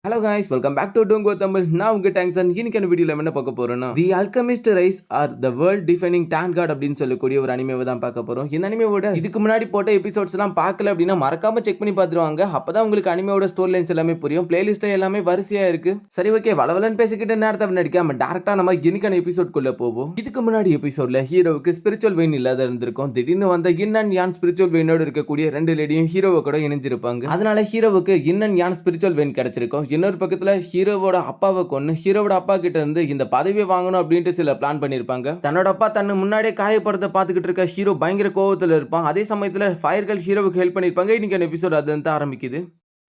Hello guys, welcome back to டூங்கோ தமிழ். நான் உங்க டேங்க்சன். இன்னைக்கான வீடியோல என்ன பார்க்க போறோம்னா the alchemist rise are the world defining don god அப்படின்னு சொல்லக்கூடிய ஒரு அனிமேவை தான் பார்க்க போறோம். இந்த அனிமேவோட இதுக்கு முன்னாடி போட்ட எபிசோட்ஸ் எல்லாம் பார்க்கல அப்படின்னா மறக்காம செக் பண்ணி பார்த்துருவாங்க. அப்பதான் உங்களுக்கு அனிமேவோட ஸ்டோரி லைன்ஸ் எல்லாமே புரியும். பிளேலிஸ்ட்ல எல்லாமே வரிசையா இருக்கு. சரி ஓகே, வளவலன்னு பேசிக்கிட்டு நேரத்தை நடிக்காம டேரக்டா நம்ம இன்னைக்கான எபிசோட் குள்ள போவோம். இதுக்கு முன்னாடி எபிசோட்ல ஹீரோவுக்கு ஸ்பிரிச்சுவல் வெயின் இல்லாத இருந்திருக்கும். திடீர்னு வந்த இன் அண்ட் யான் ஸ்பிரிச்சுவல் வெயினோட இருக்கக்கூடிய ரெண்டு லேடியும் ஹீரோவை கூட இணைஞ்சிருப்பாங்க. அதனால ஹீரோவுக்கு இன் அண்ட் யான் ஸ்பிரிச்சுவல் வெயின் கிடைச்சிருக்கும். இன்னொரு பக்கத்துல ஹீரோவோட அப்பாவை கொண்டு ஹீரோவோட அப்பா கிட்ட இருந்து இந்த பதவியை வாங்கணும் அப்படின்ட்டு சில பிளான் பண்ணிருப்பாங்க. தன்னோட அப்பா தன்னை முன்னாடியே காயப்படுறத பாத்துக்கிட்டு இருக்க ஹீரோ பயங்கர கோவத்துல இருப்பான். அதே சமயத்துல ஃபயர்கள் ஹீரோவுக்கு ஹெல்ப் பண்ணிருப்பாங்க. இன்னைக்கு எபிசோட் அது வந்து ஆரம்பிக்குது.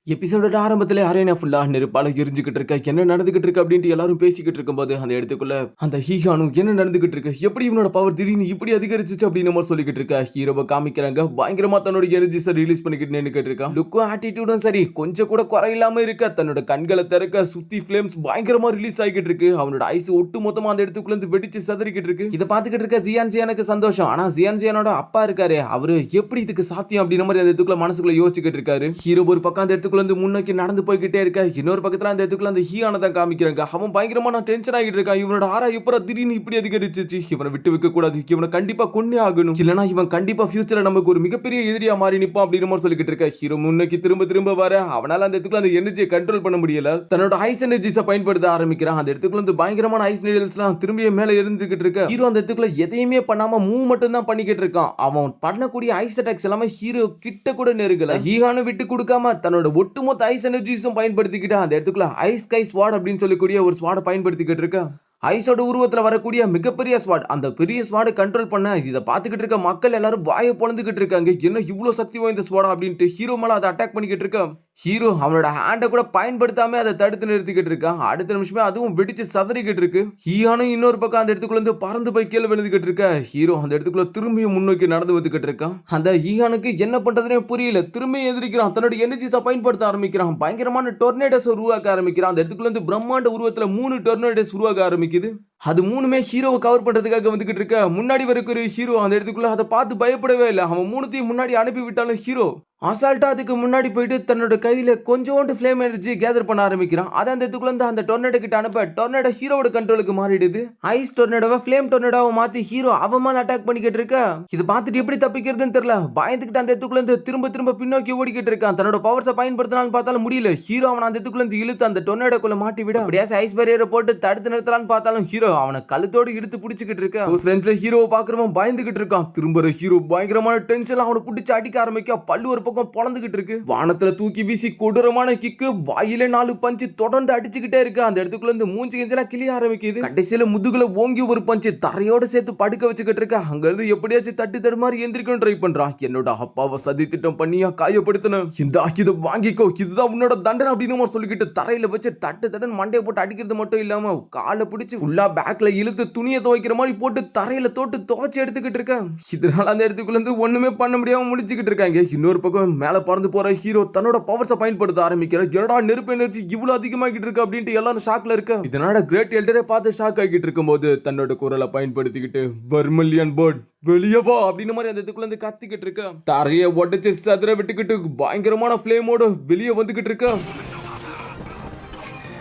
எபிசோட ஆரம்பத்தில் அரேனா ஃபுல்லா நெருப்பால எரிஞ்சுக்கிட்டு இருக்க, என்ன நடந்துகிட்டு இருக்கு அப்படின்ட்டு எல்லாரும் பேசிக்கிட்டு இருக்கும்போது அந்த இடத்துக்குள்ள அந்த ஹீஹானும் என்ன நடந்துகிட்டு இருக்கு, எப்படி இவனோட பவர் திடீர்னு இப்படி அதிகரிச்சிச்சு அப்படின்னு நம்ம சொல்லிக்கிட்டு இருக்க ஹீரோவை காமிக்கிறாங்க. பயங்கரமா தன்னோட எனர்ஜிஸை ரிலீஸ் பண்ணிக்கிட்டு நின்னுக்கிட்டு இருக்கான். லுக்கும் ஆட்டிடியூடும் சரி கொஞ்சம் கூட குறையில்லாம இருக்க. தன்னோட கண்களை திறக்க சுத்தி ஃபிளேம்ஸ் பயங்கரமா ரிலீஸ் ஆகிட்டு இருக்கு. அவனோட ஐஸ் ஒட்டு மொத்தமா அந்த இடத்துக்குள்ள இருந்து வெடிச்சு சதறிக்கிட்டு இருக்கு. இதை பார்த்துக்கிட்டு இருக்க ஜியான்சியானுக்கு சந்தோஷம். ஆனா ஜியான்சியானோட அப்பா இருக்காரு, அவரு எப்படி இதுக்கு சாத்தியம் அப்படின்ற மாதிரி அந்த இடத்துக்குள்ள மனசுக்குள்ள யோசிச்சுக்கிட்டு இருக்காரு. ஹீரோ ஒரு பக்கம் அந்த இடத்துக்குள்ள முன்னோக்கி நடந்து போய்கிட்டே இருக்க. இன்னொரு பக்கத்துல அந்த இடத்துக்குள்ள அந்த ஹீயான தான் காமிக்கிறாங்க. அவன் பயங்கரமா நான் டென்ஷன் ஆகிட்டு இருக்கான். இவனோட ஆரா எப்பற திடீர்னு இப்படி அதிகரிச்சிச்சு, இவனை விட்டு வைக்க கூடாது, இவனை கண்டிப்பா கொன்னே ஆகணும், இல்லனா இவன் கண்டிப்பா ஃபியூச்சர்ல நமக்கு ஒரு மிகப்பெரிய எதிரியா மாறி நிப்பான் அப்படின்னு மாதிரி சொல்லிக்கிட்டு இருக்க. ஹீரோ முன்னோக்கி திரும்ப திரும்ப வர அவனால அந்த இடத்துக்குள்ள அந்த எனர்ஜியை கண்ட்ரோல் பண்ண முடியல. தன்னோட ஐஸ் எனர்ஜிஸை பயன்படுத்த ஆரம்பிக்கிறான். அந்த இடத்துக்குள்ள வந்து பயங்கரமான ஐஸ் நீடல்ஸ்லாம் திரும்பிய மேல இருந்துகிட்டு இருக்க. ஹீரோ அந்த இடத்துக்குள்ள எதையுமே பண்ணாம மூவ் மட்டும் தான் பண்ணிக்கிட்டு இருக்கான். அவன் பண்ணக்கூடிய ஐஸ் அட்டாக்ஸ் எல்லாமே ஹீரோ கிட்ட கூட நெருங்கல. ஹீஹானு விட்டு கொடுக்காம தன்னோட ஒட்டுமொத்த ஐஸ் எனர்ஜிஸும் பயன்படுத்திக்கிட்டு அந்த இடத்துக்குள்ள ஐஸ் ஸ்கை ஸ்வாட் அப்படின்னு சொல்லக்கூடிய ஒரு ஸ்வாட பயன்படுத்திக்கிட்டு இருக்க. ஐஸோட உருவத்துல வரக்கூடிய மிகப்பெரிய ஸ்வாட், அந்த பெரிய ஸ்வாடை கண்ட்ரோல் பண்ண இதை பார்த்துக்கிட்டு இருக்க மக்கள் எல்லாரும் வாயை பொழந்துக்கிட்டு இருக்காங்க. என்ன இவ்வளவு சக்தி வாய்ந்த ஸ்வாடா அப்படின்ட்டு ஹீரோ மேல அதை அட்டாக் பண்ணிக்கிட்டு இருக்க. ஹீரோ அவனோட ஹேண்டை கூட பயன்படுத்தாம அதை தடுத்து நிறுத்திக்கிட்டு இருக்கான். அடுத்த நிமிஷமே அதுவும் வெடிச்சு சதறிக்கிட்டு இருக்கு. ஹீயானும் இன்னொரு பக்கம் அந்த இடத்துக்குள்ள இருந்து பறந்து போய் கீழே விழுந்துகிட்டு இருக்க. ஹீரோ அந்த இடத்துக்குள்ள திரும்பியும் முன்னோக்கி நடந்து வந்துகிட்டு இருக்கான். அந்த ஹீயானுக்கு என்ன பண்றதுனே புரியல. திரும்பி எதிர்க்கிறான். தன்னோட எனர்ஜிஸை பயன்படுத்த ஆரம்பிக்கிறான். பயங்கரமான டொர்னேடோஸ் உருவாக்க ஆரம்பிக்கிறான். அந்த இடத்துக்குள்ள இருந்து பிரம்மாண்ட உருவத்துல 3 டொர்னேடோஸ் உருவாக்க ஆரம்பிக்குது. அது மூணுமே ஹீரோவை கவர் பண்றதுக்காக வந்துகிட்டு இருக்க. முன்னாடி வரைக்கும் ஹீரோ அந்த இடத்துக்குள்ள அதை பார்த்து பயப்படவே இல்லை. அவன் மூணுத்தையும் முன்னாடி அனுப்பி விட்டாலும் ஹீரோ அசால்ட்டா அதுக்கு முன்னாடி போயிட்டு தன்னோட கையில கொஞ்சோண்டு ஃப்ளேம் எனர்ஜி கேதர் பண்ண ஆரம்பிக்கிறான். அதை அந்த இடத்துக்குள்ள இருந்து அந்த டொர்னேடோ கிட்ட அனுப்ப டொர்னேடோ ஹீரோவோட கண்ட்ரோலுக்கு மாறிடுது. ஐஸ் டொர்னேடோவை ஃப்ளேம் டொர்னேடோவை மாத்தி ஹீரோ அவன் மேல அட்டாக் பண்ணிக்கிட்டு இருக்க. இதை பார்த்துட்டு எப்படி தப்பிக்கிறதுன்னு தெரியல. பயந்துக்கிட்டு அந்த இடத்துக்குள்ள இருந்து திரும்ப திரும்ப பின்னோக்கி ஓடிக்கிட்டு இருக்கான். தன்னோட பவர்ஸை பயன்படுத்தினாலும் பார்த்தாலும் முடியல. ஹீரோ அவன் அந்த இடத்துக்குள்ள இருந்து இழுத்து அந்த டொர்னேடோக்குள்ள மாட்டி விட அப்படியே ஐஸ் பேரியரை போட்டு தடுத்து நிறுத்தலான்னு பார்த்தாலும் ஹீரோ அவனை கழுத்தோடு இழுத்து பிடிச்சிக்கிட்டு இருக்க. ஹீரோவை பாக்குறவன் பயந்துகிட்டு இருக்கான். திரும்ப ஹீரோ பயங்கரமான டென்ஷன் அவனை பிடிச்சி அடிக்க ஆரம்பிக்க. பல்லு ஒரு பொழந்துகிட்டு இருக்கு. வானத்துல தூக்கி வீசி கொடூரமான கிக்கு, வாயில 4 பஞ்சு தொடர்ந்து அடிச்சுக்கிட்டே இருக்கு. அந்த இடத்துக்குள்ள இருந்து மூஞ்சி கெஞ்சலாம் கிளிய ஆரம்பிக்குது. கடைசியில முதுகுல ஓங்கி ஒரு பஞ்சு தரையோட சேர்த்து படுக்க வச்சுக்கிட்டு இருக்க. அங்க இருந்து எப்படியாச்சும் தட்டு தடுமாறி எந்திரிக்கணும் ட்ரை பண்றான். என்னோட அப்பாவை சதி திட்டம் பண்ணியா காயப்படுத்தணும், இந்த இதை வாங்கிக்கோ, இதுதான் உன்னோட தண்டனை அப்படின்னு சொல்லிக்கிட்டு தரையில வச்சு தட்டு தட்டுன்னு மண்டையை போட்டு அடிக்கிறது மட்டும் இல்லாம காலை பிடிச்சு ஃபுல்லா பேக்ல இழுத்து துணியை துவைக்கிற மாதிரி போட்டு தரையில தோட்டு துவைச்சு எடுத்துக்கிட்டு இருக்க. இதனால அந்த இடத்துக்குள்ள இருந்து ஒண்ணுமே பண்ண முடியாம முடிச்சுக்கிட்டு இருக்காங்க. இன்னொரு பக்கம் மேல பறந்து போற ஹீரோ தன்னோட பவர்ஸை பயன்படுத்த ஆரம்பிக்கிறார். என்னடா நெருப்பு எனர்ஜி இவ்வளவு அதிகமாகிட்டு இருக்கு அப்படின்ட்டு எல்லாரும் ஷாக்ல இருக்க. இதனால கிரேட் எல்டரே பார்த்து ஷாக் ஆகிட்டு இருக்கும்போது தன்னோட குரலை பயன்படுத்திக்கிட்டு வர்மிலியன் பேர்ட் வெளியே வா அப்படின்னு மாதிரி அந்த இடத்துக்குள்ள இருந்து கத்திக்கிட்டு இருக்க. தரையை உடைச்சு சதுர விட்டுக்கிட்டு பயங்கரமான ஃபிளேமோட வெளியே வந்துகிட்டு இருக்க.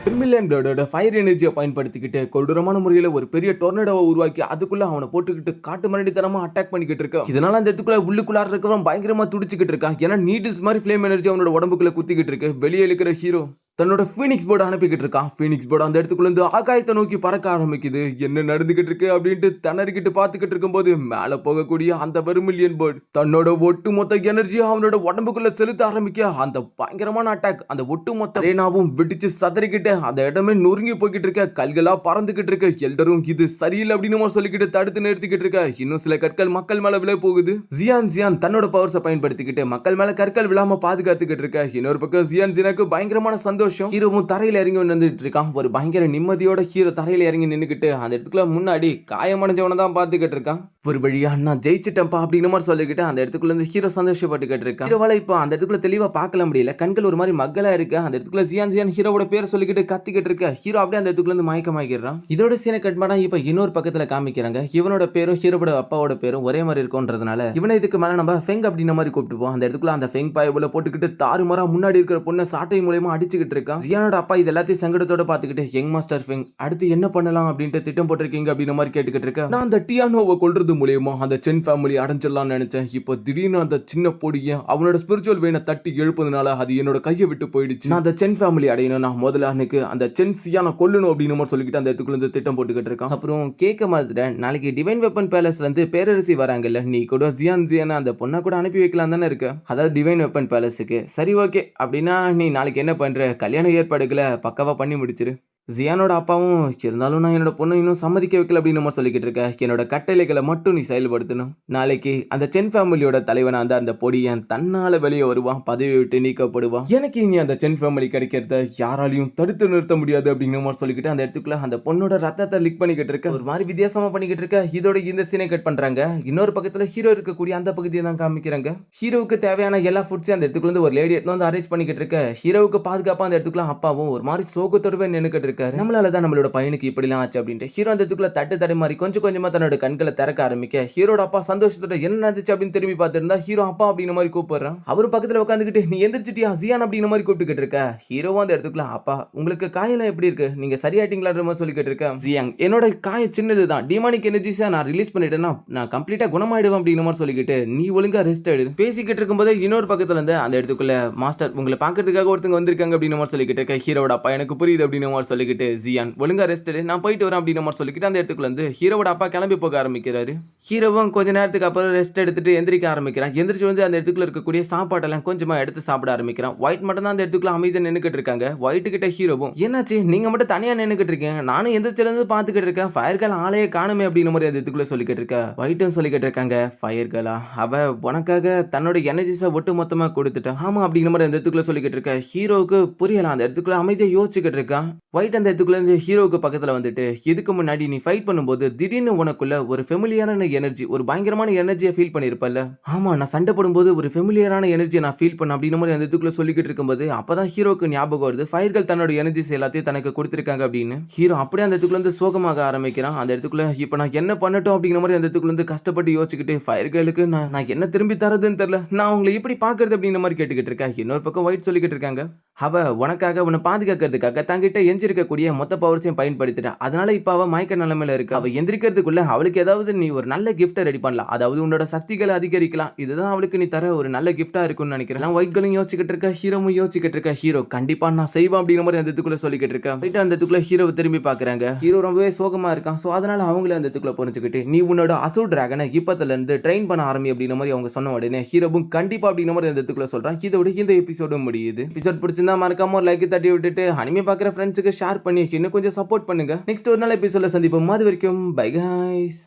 வர்மிலியன் பேர்டோட ஃபயர் எனர்ஜியை பயன்படுத்திக்கிட்டு கொடூரமான முறையில் ஒரு பெரிய டொர்னேடோவை உருவாக்கி அதுக்குள்ள அவனை போட்டுக்கிட்டு காட்டு மரடித்தனமா அட்டாக் பண்ணிக்கிட்டு இருக்கான். இதனால அந்த இடத்துக்குள்ள உள்ளுக்குள்ளார இருக்கவன் பயங்கரமா துடிச்சுக்கிட்டு இருக்கான். ஏன்னா நீடில்ஸ் மாதிரி ஃபிளேம் எனர்ஜி அவனோட உடம்புக்குள்ள குத்திக்கிட்டு இருக்கு. வெளியே இருக்கிற ஹீரோ தன்னோட ஃபீனிக்ஸ் போர்டு அனுப்பிக்கிட்டு இருக்கான். ஃபீனிக்ஸ் போர்டு அந்த இடத்துக்குள்ள இருந்து ஆகாயத்தை நோக்கி பறக்க ஆரம்பிக்குது. என்ன நடந்துகிட்டு இருக்கு அப்படின்ட்டு திணறிக்கிட்டு பார்த்துக்கிட்டு இருக்கும்போது மேல போகக்கூடிய அந்த வர்மிலியன் பேர்ட் தன்னோட ஒட்டுமொத்த எனர்ஜியை அவனோட உடம்புக்குள்ள செலுத்த ஆரம்பிக்க. அந்த பயங்கரமான அட்டாக் அந்த ஒட்டுமொத்த அரேனாவும் வெடிச்சு சதறிக்கிட்டு அந்த இடமே நொறுங்கி போய்கிட்டு இருக்க. கல்களா பறந்துகிட்டு இருக்க. எல்டரும் இது சரியில்லை அப்படின்னு சொல்லிக்கிட்டு தடுத்து நிறுத்திக்கிட்டு இருக்க. இன்னும் சில கற்கள் மக்கள் மேல விழ போகுது. ஜியான் தன்னோட பவர்ஸை பயன்படுத்திக்கிட்டு மக்கள் மேல கற்கள் விழாம பாதுகாத்துக்கிட்டு இருக்க. இன்னொரு பக்கம் ஜியானுக்கு பயங்கரமான சந்தோஷம். ஹீரோவும் தரையில இறங்கி வந்துட்டு இருக்கான். ஒரு பயங்கர நிம்மதியோட ஹீரோ தரையில இறங்கி நின்னுக்கிட்டு அந்த இடத்துக்குள்ள முன்னாடி காயமடைஞ்சவனை தான் பாத்துக்கிட்டு இருக்கான். ஒரு வழியா நான் ஜெயிச்சிட்டேன்ப்பா அப்படின்னு மாதிரி சொல்லிக்கிட்டு அந்த இடத்துக்குள்ள இருந்து ஹீரோ சந்தோஷப்பட்டுக்கிட்டு இருக்கான். ஹீரோவால இப்போ அந்த இடத்துக்குள்ள தெளிவா பார்க்கல முடியல. கண்கள் ஒரு மாதிரி மக்களா இருக்கு. அந்த இடத்துக்குள்ள ஜியான் ஹீரோவோட பேரை சொல்லிக்கிட்டு கத்திக்கிட்டு இருக்க. ஹீரோ அப்படியே அந்த இடத்துக்குள்ள இருந்து மயக்கமாகிடுறான். இதோட சீனை கட் பண்ணா இப்ப இன்னொரு பக்கத்துல காமிக்கிறாங்க. இவனோட பேரும் ஹீரோவோட அப்பாவோட பேரும் ஒரே மாதிரி இருக்கும்ன்றதுனால இவனை இதுக்கு மேல நம்ம ஃபெங் அப்படின்ற மாதிரி கூப்பிட்டுப்போம். அந்த இடத்துக்குள்ள அந்த ஃபெங் பாயபுல போட்டுக்கிட்டு தாறுமாறா முன்னாடி இருக்கிற பொண்ணை சாட்டை மூலமா அடிச்சுக்கிட்டு யோசிச்சுக்கிட்டு இருக்கான். ஜியானோட அப்பா இது எல்லாத்தையும் சங்கடத்தோட பாத்துக்கிட்டு, யங் மாஸ்டர் ஃபெங் அடுத்து என்ன பண்ணலாம் அப்படின்ட்டு திட்டம் போட்டிருக்கீங்க அப்படின்ற மாதிரி கேட்டுக்கிட்டு இருக்கேன். நான் அந்த டியானோவை கொல்றது மூலியமா அந்த சென் ஃபேமிலி அடைஞ்சிடலாம்னு நினைச்சேன். இப்போ திடீர்னு அந்த சின்ன பொடிய அவனோட ஸ்பிரிச்சுவல் வேனை தட்டி எழுப்பதுனால அது என்னோட கையை விட்டு போயிடுச்சு. நான் அந்த சென் ஃபேமிலி அடையணும், நான் முதல்ல அன்னைக்கு அந்த சென் சியானை கொல்லணும் அப்படின்னு மாதிரி சொல்லிக்கிட்டு அந்த இடத்துக்குள்ள இருந்து திட்டம் போட்டுக்கிட்டு இருக்கான். அப்புறம் கேட்க மாதிரி நாளைக்கு டிவைன் வெப்பன் பேலஸ்ல இருந்து பேரரசி வராங்கல்ல, நீ கூட ஜியான் அந்த பொண்ணை கூட அனுப்பி வைக்கலாம் தானே இருக்க, அதாவது டிவைன் வெப்பன் பேலஸுக்கு. சரி ஓகே, அப்படின்னா நீ நாளைக்கு என்ன பண்ற, கல்யாண ஏற்பாடுகளை பக்காவா பண்ணி முடிச்சிரு. ஜியானோட அப்பாவும் இருந்தாலும் நான் என்னோட பொண்ணு இன்னும் சம்மதிக்க வைக்கல அப்படின்னு நம்ம சொல்லிக்கிட்டு இருக்க, என்னோட கட்டளைகளை மட்டும் நீ செயல்படுத்தணும். நாளைக்கு அந்த சென் ஃபேமிலியோட தலைவனா அந்த பொடியன் தன்னால வெளியே வருவான், பதவி விட்டு நீக்கப்படுவான். எனக்கு இனி அந்த சென் ஃபேமிலி கிடைக்கிறத யாராலையும் தடுத்து நிறுத்த முடியாது அப்படின்னு மாதிரி சொல்லிக்கிட்டு அந்த இடத்துக்குள்ள அந்த பொண்ணோட ரத்தத்தை லிக் பண்ணிக்கிட்டு இருக்க, ஒரு மாதிரி வித்தியாசமா பண்ணிக்கிட்டு இருக்க. இதோட இந்த சீனை கட் பண்றாங்க. இன்னொரு பக்கத்துல ஹீரோ இருக்கக்கூடிய அந்த பகுதியை தான் காமிக்கிறாங்க. ஹீரோவுக்கு தேவையான எல்லா ஃபுட்ஸையும் அந்த இடத்துக்குள்ள ஒரு லேடி எடுத்து வந்து அரேஞ்ச் பண்ணிக்கிட்டு இருக்க. ஹீரோவுக்கு பாதுகாப்பா அந்த இடத்துக்குள்ள அப்பாவும் ஒரு மாதிரி சோகத்தோடவே நின்னுக்கிட்டு இருக்காரு. நம்மளாலதான் நம்மளோட பையனுக்கு இப்படிலாம் ஆச்சு அப்படின்ட்டு ஹீரோ அந்த இடத்துக்குள்ள தட்டு மாதிரி கொஞ்சம் கொஞ்சமா தன்னோட கண்களை திறக்க ஆரம்பிக்க, ஹீரோட அப்பா சந்தோஷத்தோட என்ன நடந்துச்சு அப்படின்னு திரும்பி பார்த்திருந்தா ஹீரோ அப்பா அப்படின்ற மாதிரி கூப்பிடுறான். அவரு பக்கத்துல உட்காந்துக்கிட்டு, நீ எந்திரிச்சிட்டியா ஜியான் அப்படின்ற மாதிரி கூப்பிட்டுக்கிட்டு இருக்க. ஹீரோவா அந்த இடத்துக்குள்ள, அப்பா உங்களுக்கு காயெல்லாம் எப்படி இருக்கு, நீங்க சரியாயிட்டீங்களான்ற மாதிரி சொல்லிக்கிட்டு இருக்க. ஜியாங், என்னோட காய சின்னதுதான், டிமானிக் எனர்ஜிஸை நான் ரிலீஸ் பண்ணிட்டேன்னா நான் கம்ப்ளீட்டா குணமாயிடுவேன் அப்படின்ற மாதிரி சொல்லிக்கிட்டு, நீ ஒழுங்கா ரெஸ்ட் எடு. பேசிக்கிட்டு இருக்கும்போது இன்னொரு பக்கத்துல இருந்து அந்த இடத்துக்குள்ள, மாஸ்டர் உங்களை பாக்கிறதுக்காக ஒருத்தங்க வந்திருக்காங்க அப்படின்னு மாதிரி சொல்லிக்கிட்டு இருக்க. ஹீரோட அப்பா, எனக்கு புரியுது அப்படின்னு மாதிரி சொல்லிக்கிட்டு, ஜியான் ஒழுங்கா ரெஸ்ட் எடு, நான் போயிட்டு வரேன் அப்படின்னு மாதிரி சொல்லிக்கிட்டு அந்த இடத்துக்குள்ள இருந்து ஹீரோட அப்பா கிளம்பி போக ஆரம்பிக்கிறாரு. ஹீரோவும் கொஞ்ச நேரத்துக்கு அப்புறம் ரெஸ்ட் எடுத்துட்டு எந்திரிக்க ஆரம்பிக்கிறான். எந்திரிச்சு வந்து அந்த இடத்துக்குள்ள இருக்கக்கூடிய சாப்பாட்டெல்லாம் கொஞ்சமா எடுத்து சாப்பிட ஆரம்பிக்கிறான். ஒயிட் மட்டும் தான் அந்த இடத்துக்குள்ள அமைதியா நின்னுக்கிட்டு இருக்காங்க. ஒயிட் கிட்ட ஹீரோவும், என்னாச்சு நீங்க மட்டும் தனியா நின்னுக்கிட்டு இருக்கீங்க, நானும் எந்திரிச்சில இருந்து பாத்துக்கிட்டு இருக்கேன், ஃபயர் கேர்ள் ஆளையே காணுமே அப்படின்னு மாதிரி அந்த இடத்துக்குள்ள சொல்லிக்கிட்டு இருக்க. ஒயிட்டும் சொல்லிக்கிட்டு இருக்காங்க, ஃபயர் கேர்ளா, அவ உனக்காக தன்னோட எனர்ஜிஸை ஒட்டு மொத்தமா கொடுத்துட்டான். ஆமா அப்படிங்கிற மாதிரி அந்த இடத்துக்குள்ள சொல்லிக்கிட்டு இருக்க. ஹீரோவுக்கு புரியலாம், அந்த இடத்துக்குள்ள அமைதியா யோசிச்சுக்கிட்டு இருக்கான். ஒயிட் அந்த இடத்துக்குள்ள இருந்து ஹீரோவுக்கு பக்கத்துல வந்துட்டு, இதுக்கு முன்னாடி நீ ஃபைட் பண்ணும்போது திடீர்னு உனக்குள்ள ஒரு ஃபெமிலியரான எனர்ஜி, ஒரு பயங்கரமான எனர்ஜியை ஃபீல் பண்ணிருப்பல்ல. ஆமா, நான் சண்டை போடும்போது ஒரு ஃபெமிலியரான எனர்ஜியை நான் ஃபீல் பண்ண அப்படின்னு மாதிரி அந்த இதுக்குள்ள சொல்லிக்கிட்டு இருக்கும்போது அப்பதான் ஹீரோக்கு ஞாபகம் வருது, ஃபயர்கள் தன்னோட எனர்ஜிஸ் எல்லாத்தையும் தனக்கு கொடுத்திருக்காங்க அப்படின்னு. ஹீரோ அப்படியே அந்த இடத்துக்குள்ள இருந்து சோகமாக ஆரம்பிக்கிறான். அந்த இடத்துக்குள்ள இப்ப நான் என்ன பண்ணட்டும் அப்படிங்கிற மாதிரி அந்த இடத்துக்குள்ள இருந்து கஷ்டப்பட்டு யோசிச்சுக்கிட்டு, ஃபயர்களுக்கு நான் என்ன திரும்பி தரதுன்னு தெரியல, நான் உங்களை எப்படி பாக்குறது அப்படிங்கிற மாதிரி கேட்டுக்கிட்டு இருக்கேன். இன்னொரு பக்கம் ஒயிட் சொல்லிக்கிட்டு இருக்காங்க, அவ உனக்காக உன்னை பாதுகாக்கிறதுக்காக தங்கிட்ட எஞ்சிருக்கக்கூடிய மொத்த பவர்ஸையும் பயன்படுத்திட்டா, அதனால இப்ப அவ மயக்க நிலைமையில இருக்கு. அவ எந்திரிக்கிறதுக்குள்ள அவளுக்கு ஏதாவது நீ ஒரு நல்ல கிஃப்ட்டை ரெடி பண்ணலாம், அதாவது உன்னோட சக்திகளை அதிகரிக்கலாம், இதுதான் அவளுக்கு நீ தர ஒரு நல்ல கிஃப்டா இருக்கும்னு நினைக்கிறேன். ஒயிட்களும் யோசிச்சுக்கிட்டு இருக்க, ஹீரோவும் யோசிச்சுக்கிட்டு இருக்க. ஹீரோ கண்டிப்பா நான் செய்வேன் அப்படிங்கிற மாதிரி அந்த இடத்துக்குள்ள சொல்லிக்கிட்டு இருக்கேன். அந்த இடத்துக்குள்ள ஹீரோவை திரும்பி பாக்குறாங்க. ஹீரோ ரொம்பவே சோகமா இருக்கான். சோ அதனால அவங்களே அந்த இடத்துக்குள்ள புரிஞ்சுக்கிட்டு, நீ உன்னோட அசூர் டிராகனை இப்பத்துல இருந்து ட்ரெயின் பண்ண ஆரம்பி அப்படிங்கிற மாதிரி அவங்க சொன்ன உடனே ஹீரோவும் கண்டிப்பா அப்படிங்கிற மாதிரி அந்த இடத்துக்குள்ள சொல்றான். இதோட இந்த எபிசோடும் முடியுது. எபிசோட் பிடிச்சிருந்தா மறக்காம ஒரு லைக் தட்டி விட்டுட்டு அனிமே பாக்குற ஃப்ரெண்ட்ஸுக்கு ஷேர் பண்ணி இன்னும் கொஞ்சம் சப்போர்ட் பண்ணுங்க. நெக்ஸ்ட் ஒரு நாள் எபிசோட்ல சந்திப்போம். அது வரைக்கும் பை கைஸ்.